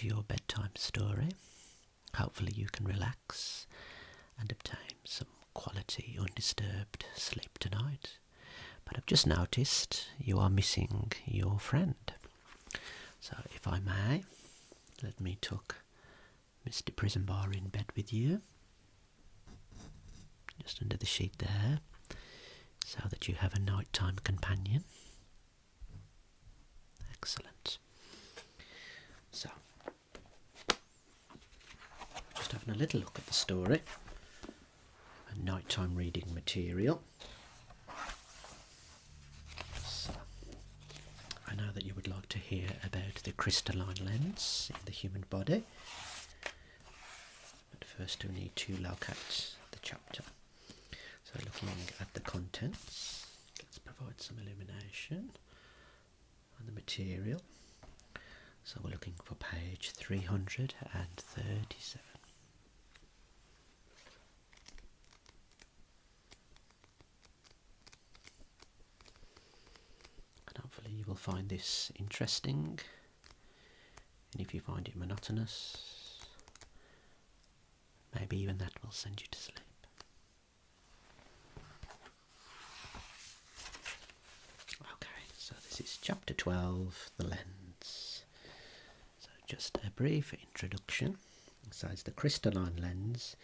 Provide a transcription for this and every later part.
to your bedtime story. Hopefully you can relax and obtain some quality undisturbed sleep tonight. But I've just noticed you are missing your friend. So if I may, let me tuck Mr. Prison Bar in bed with you. Just under the sheet there, so that you have a nighttime companion. Excellent. So, just having a little look at the story. A nighttime reading material. So, I know that you would like to hear about the crystalline lens in the human body. But first we need to locate the chapter. So looking at the contents, let's provide some illumination on the material. So we're looking for page 337. And hopefully you will find this interesting. And if you find it monotonous, maybe even that will send you to sleep. So this is chapter 12, the lens. So just a brief introduction. It says the crystalline lens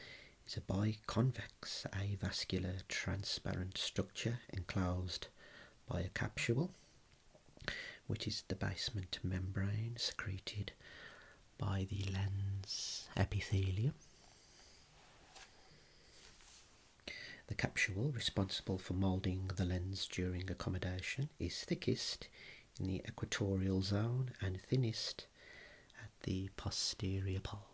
is a biconvex avascular transparent structure enclosed by a capsule, which is the basement membrane secreted by the lens epithelium. The capsule, responsible for moulding the lens during accommodation, is thickest in the equatorial zone and thinnest at the posterior pole.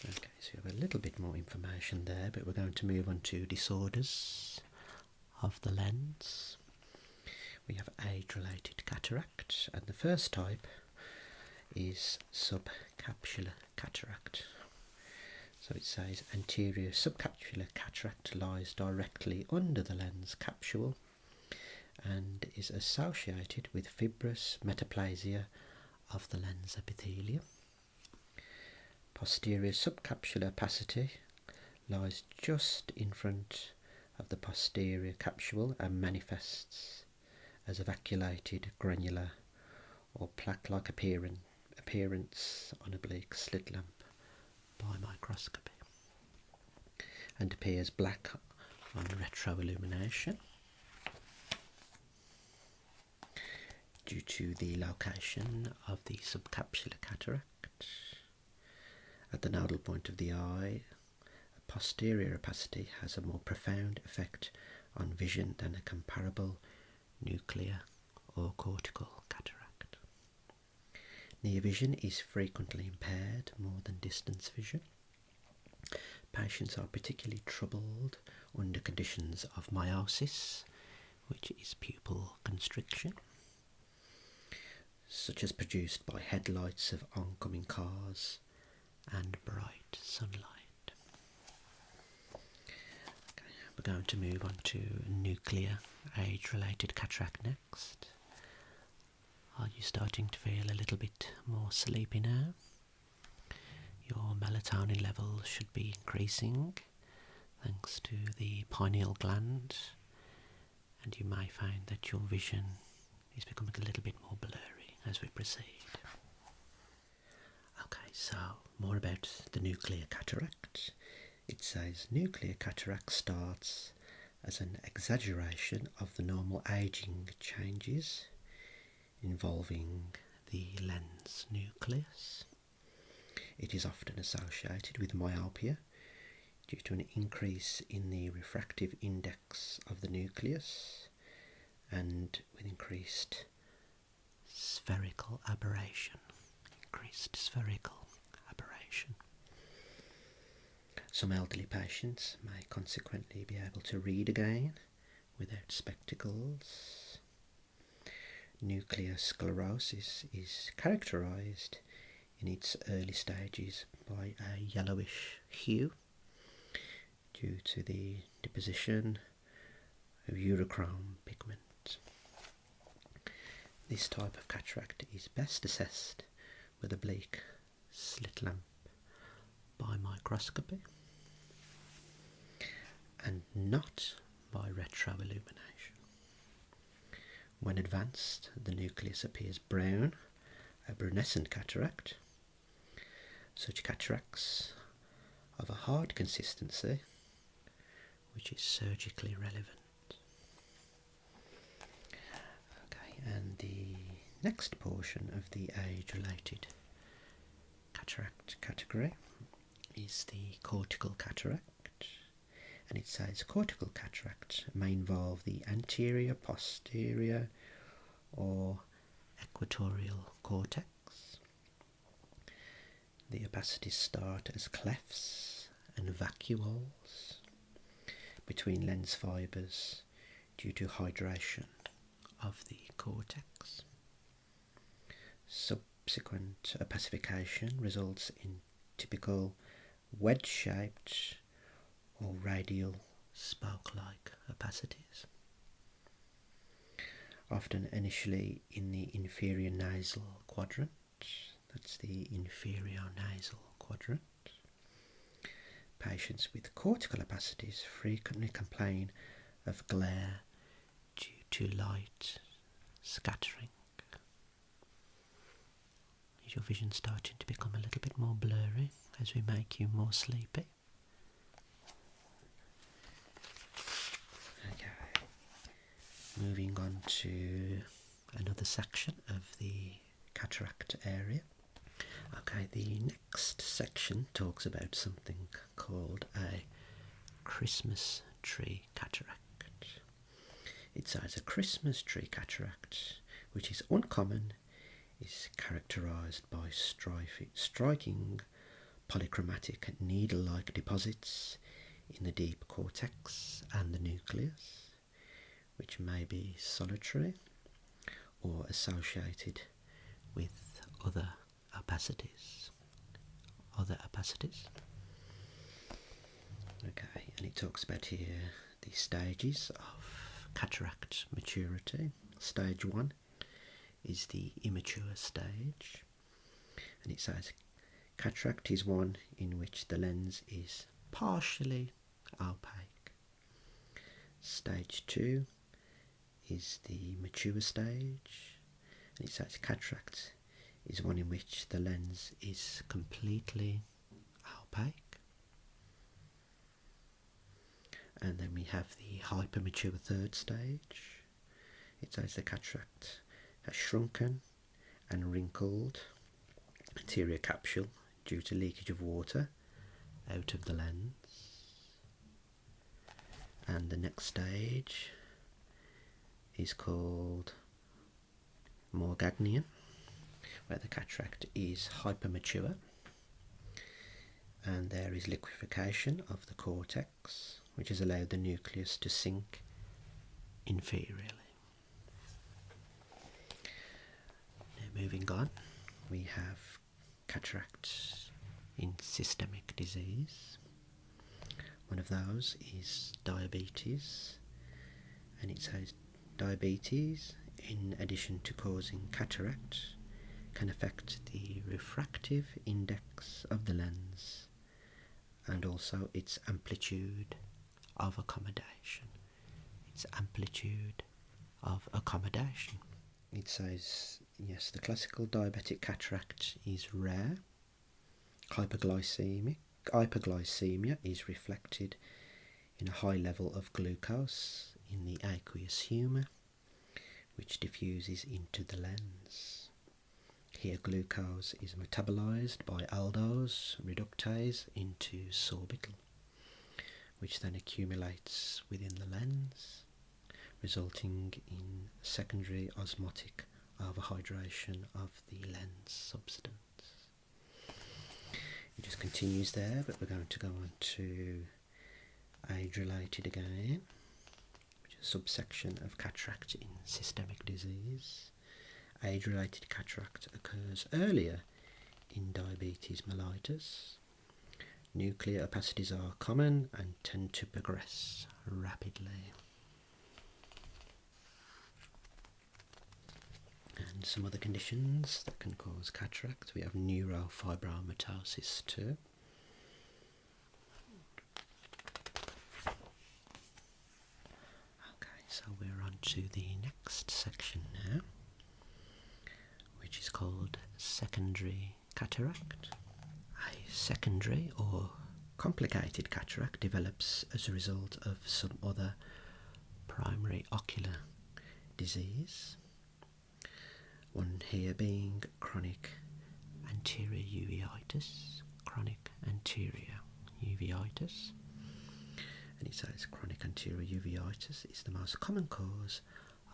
Okay, so you have a little bit more information there, but we're going to move on to disorders of the lens. We have age-related cataract, and the first type is subcapsular cataract. So it says anterior subcapsular cataract lies directly under the lens capsule and is associated with fibrous metaplasia of the lens epithelium. Posterior subcapsular opacity lies just in front of the posterior capsule and manifests as a vacuolated granular or plaque-like appearance on oblique slit lamp by microscopy, and appears black on retroillumination due to the location of the subcapsular cataract. At the nodal point of the eye, a posterior opacity has a more profound effect on vision than a comparable nuclear or cortical cataract. Near vision is frequently impaired more than distance vision. Patients are particularly troubled under conditions of miosis, which is pupil constriction, such as produced by headlights of oncoming cars and bright sunlight. Okay, we're going to move on to nuclear age-related cataract next. Are you starting to feel a little bit more sleepy now? Your melatonin levels should be increasing thanks to the pineal gland, and you may find that your vision is becoming a little bit more blurry as we proceed. Okay, so more about the nuclear cataract. It says nuclear cataract starts as an exaggeration of the normal aging changes involving the lens nucleus. It is often associated with myopia due to an increase in the refractive index of the nucleus and with increased spherical aberration. Some elderly patients may consequently be able to read again without spectacles. Nuclear sclerosis is characterised in its early stages by a yellowish hue due to the deposition of urochrome pigment. This type of cataract is best assessed with a oblique slit lamp by microscopy and not by retroillumination. When advanced, the nucleus appears brown, a brunescent cataract. Such cataracts of a hard consistency, which is surgically relevant. Okay, and the next portion of the age-related cataract category is the cortical cataract, and it says cortical cataract may involve the anterior, posterior or equatorial cortex. The opacities start as clefts and vacuoles between lens fibres due to hydration of the cortex. Subsequent opacification results in typical wedge-shaped or radial spoke-like opacities, often initially in the inferior nasal quadrant. That's the inferior nasal quadrant. Patients with cortical opacities frequently complain of glare due to light scattering. Is your vision starting to become a little bit more blurry as we make you more sleepy? Okay. Moving on to another section of the cataract area. Okay, the next section talks about something called a Christmas tree cataract. It says a Christmas tree cataract, which is uncommon, is characterised by striking polychromatic needle-like deposits in the deep cortex and the nucleus, which may be solitary or associated with other opacities. Okay, and it talks about here the stages of cataract maturity. Stage 1 is the immature stage, and it says cataract is one in which the lens is partially opaque. Stage 2 is the mature stage, and it says cataract is one in which the lens is completely opaque. And then we have the hypermature third stage. It says the cataract has shrunken and wrinkled anterior capsule due to leakage of water out of the lens. And the next stage is called Morgagnian, where the cataract is hypermature and there is liquefaction of the cortex, which has allowed the nucleus to sink inferiorly. Now moving on, we have cataract in systemic disease. One of those is diabetes, and it says diabetes, in addition to causing cataract, can affect the refractive index of the lens and also its amplitude of accommodation. It says, yes, the classical diabetic cataract is rare. Hyperglycemia is reflected in a high level of glucose in the aqueous humour, which diffuses into the lens. Here glucose is metabolized by aldose reductase into sorbitol, which then accumulates within the lens, resulting in secondary osmotic overhydration of the lens substance. It just continues there, but we're going to go on to age-related again, which is a subsection of cataract in systemic disease. Age-related cataract occurs earlier in diabetes mellitus. Nuclear opacities are common and tend to progress rapidly. And some other conditions that can cause cataract, we have neurofibromatosis too. Okay, so we're on to the next section now, which is called secondary cataract. A secondary or complicated cataract develops as a result of some other primary ocular disease. One here being chronic anterior uveitis, and it says chronic anterior uveitis is the most common cause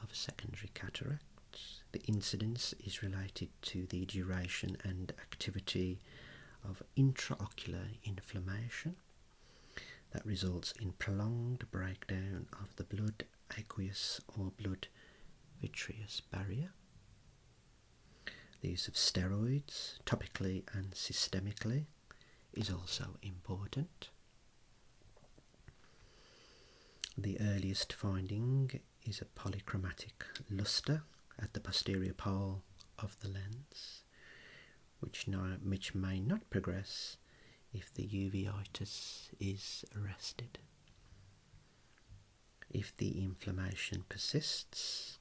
of secondary cataract. The incidence is related to the duration and activity of intraocular inflammation that results in prolonged breakdown of the blood aqueous or blood vitreous barrier. The use of steroids, topically and systemically, is also important. The earliest finding is a polychromatic luster at the posterior pole of the lens, which may not progress if the uveitis is arrested. If the inflammation persists,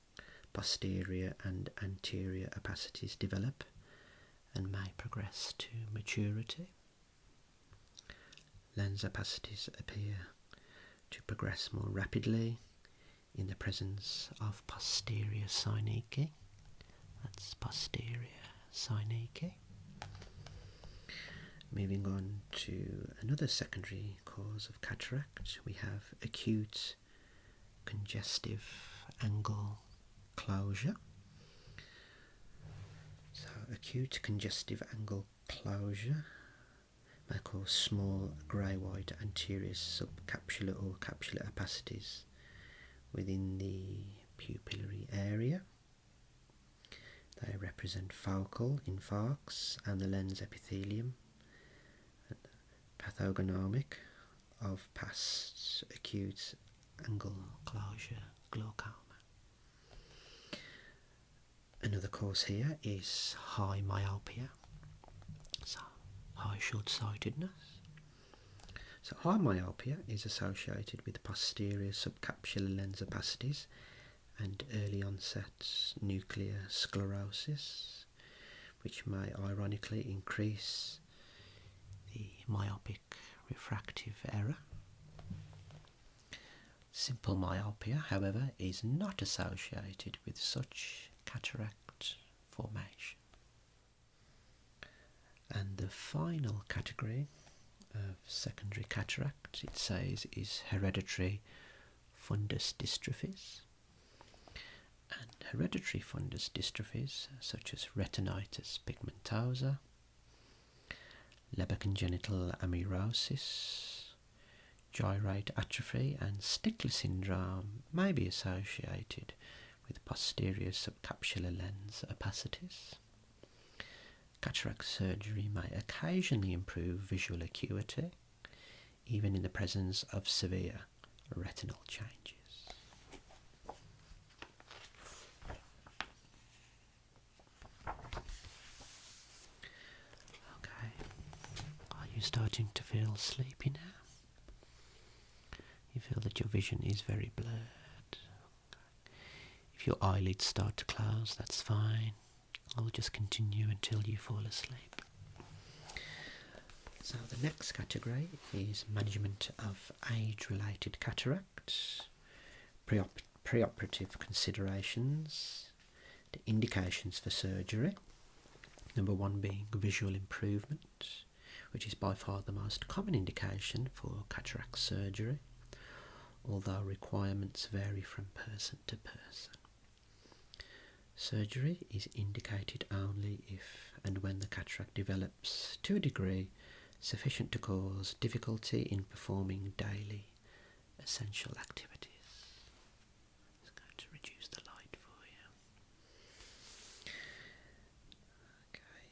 posterior and anterior opacities develop and may progress to maturity. Lens opacities appear to progress more rapidly in the presence of posterior synecdoche. That's posterior synecdoche. Moving on to another secondary cause of cataract, we have acute congestive angle closure. So acute congestive angle closure may cause small grey-white anterior subcapsular or capsular opacities within the pupillary area. They represent focal infarcts and the lens epithelium, pathognomonic of past acute angle closure glaucoma. Another cause here is high myopia, so high short-sightedness. So high myopia is associated with posterior subcapsular lens opacities and early onset nuclear sclerosis, which may ironically increase the myopic refractive error. Simple myopia, however, is not associated with such cataract formation. And the final category of secondary cataract, it says, is hereditary fundus dystrophies. And hereditary fundus dystrophies, such as retinitis pigmentosa, Leber congenital amaurosis, gyrate atrophy and Stickler syndrome may be associated with posterior subcapsular lens opacities. Cataract surgery may occasionally improve visual acuity, even in the presence of severe retinal changes. Okay, are you starting to feel sleepy now? You feel that your vision is very blurred. If your eyelids start to close, that's fine. I'll just continue until you fall asleep. So the next category is management of age-related cataracts, pre-operative considerations, the indications for surgery. Number one being visual improvement, which is by far the most common indication for cataract surgery, although requirements vary from person to person. Surgery is indicated only if and when the cataract develops to a degree sufficient to cause difficulty in performing daily essential activities. It's going to reduce the light for you. Okay.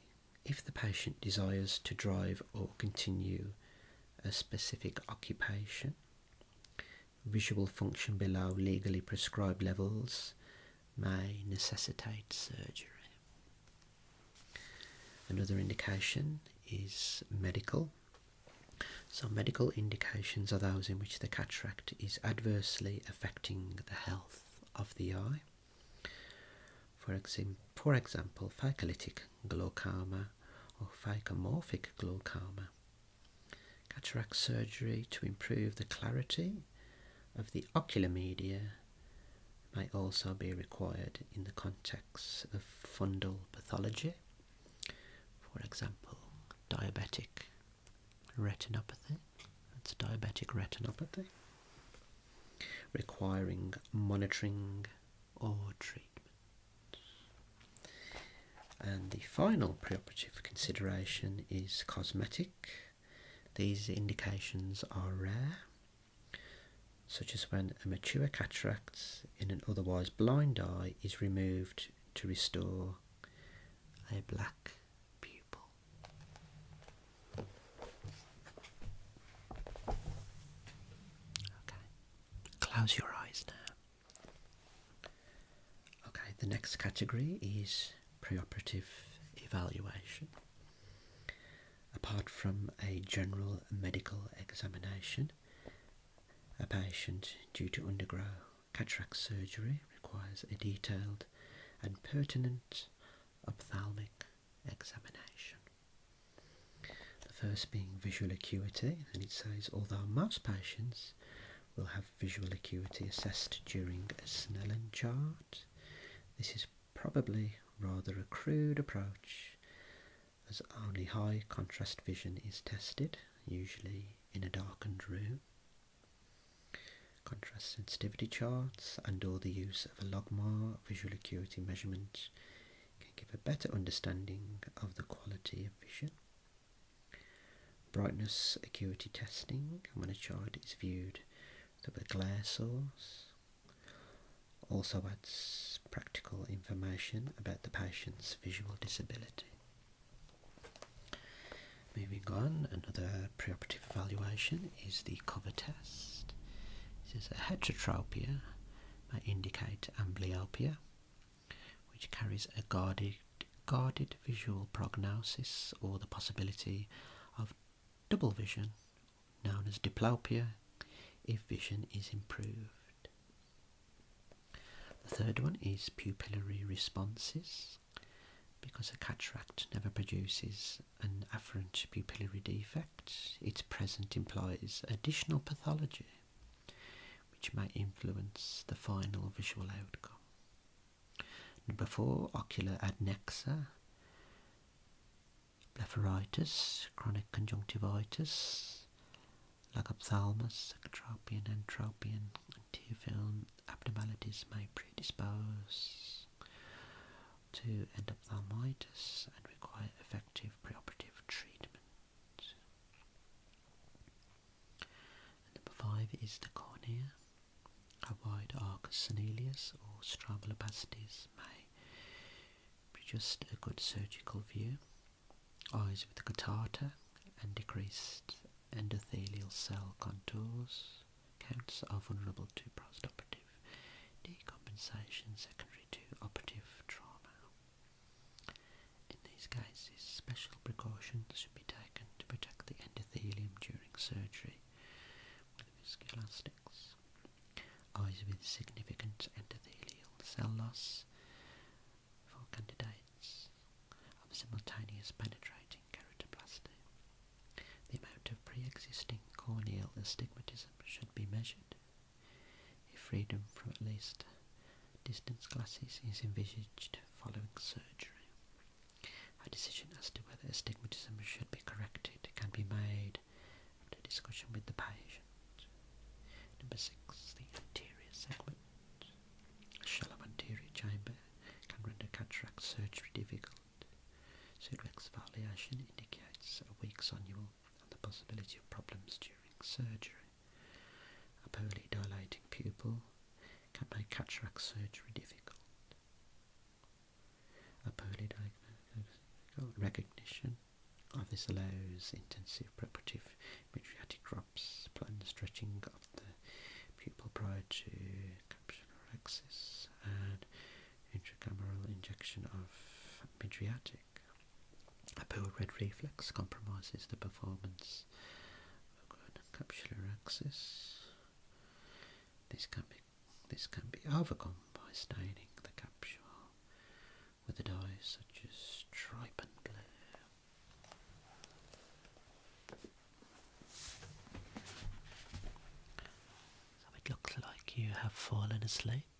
If the patient desires to drive or continue a specific occupation, visual function below legally prescribed levels may necessitate surgery. Another indication is medical. So medical indications are those in which the cataract is adversely affecting the health of the eye. For example, phacolytic glaucoma or phacomorphic glaucoma. Cataract surgery to improve the clarity of the ocular media may also be required in the context of fundal pathology. For example, diabetic retinopathy. That's diabetic retinopathy, requiring monitoring or treatment. And the final preoperative consideration is cosmetic. These indications are rare, such as when a mature cataract in an otherwise blind eye is removed to restore a black pupil. Okay, close your eyes now. Okay, the next category is preoperative evaluation. Apart from a general medical examination, a patient due to undergo cataract surgery requires a detailed and pertinent ophthalmic examination. The first being visual acuity, and it says although most patients will have visual acuity assessed during a Snellen chart, this is probably rather a crude approach, as only high contrast vision is tested, usually in a darkened room. Contrast sensitivity charts and or the use of a logMAR visual acuity measurement can give a better understanding of the quality of vision. Brightness acuity testing when a chart is viewed through a glare source also adds practical information about the patient's visual disability. Moving on, another preoperative evaluation is the cover test. This is a heterotropia may indicate amblyopia, which carries a guarded visual prognosis or the possibility of double vision, known as diplopia, if vision is improved. The third one is pupillary responses. Because a cataract never produces an afferent pupillary defect, its presence implies additional pathology which may influence the final visual outcome. Number 4, ocular adnexa, blepharitis, chronic conjunctivitis, lagophthalmus, ectropion, entropion, and tear-film abnormalities may predispose to endophthalmitis and require effective preoperative treatment. And number 5 is the cornea. A wide arcus senilis or stromal opacities may be just a good surgical view. Eyes with catata and decreased endothelial cell contours counts are vulnerable to postoperative decompensation secondary to operative trauma. In these cases, special precautions should be taken to protect the endothelium during surgery with viscoelastics. Eyes with significant endothelial cell loss for candidates of simultaneous penetrating keratoplasty. The amount of pre-existing corneal astigmatism should be measured if freedom from at least distance glasses is envisaged following surgery. A decision as to whether astigmatism should be corrected can be made after discussion with the patient. Number 6, the anterior segment. A shallow anterior chamber can render cataract surgery difficult. Pseudoexfoliation indicates a weak sonule and the possibility of problems during surgery. A poorly dilating pupil can make cataract surgery difficult. A poorly recognition of this allows intensive preoperative mydriatic drops, planned stretching of the pupil prior to capsular access, and intracameral injection of mydriatic. A A poor red reflex compromises the performance of the capsular axis. This can be overcome by staining the capsule with a dye such as stripe blue. So it looks like you have fallen asleep.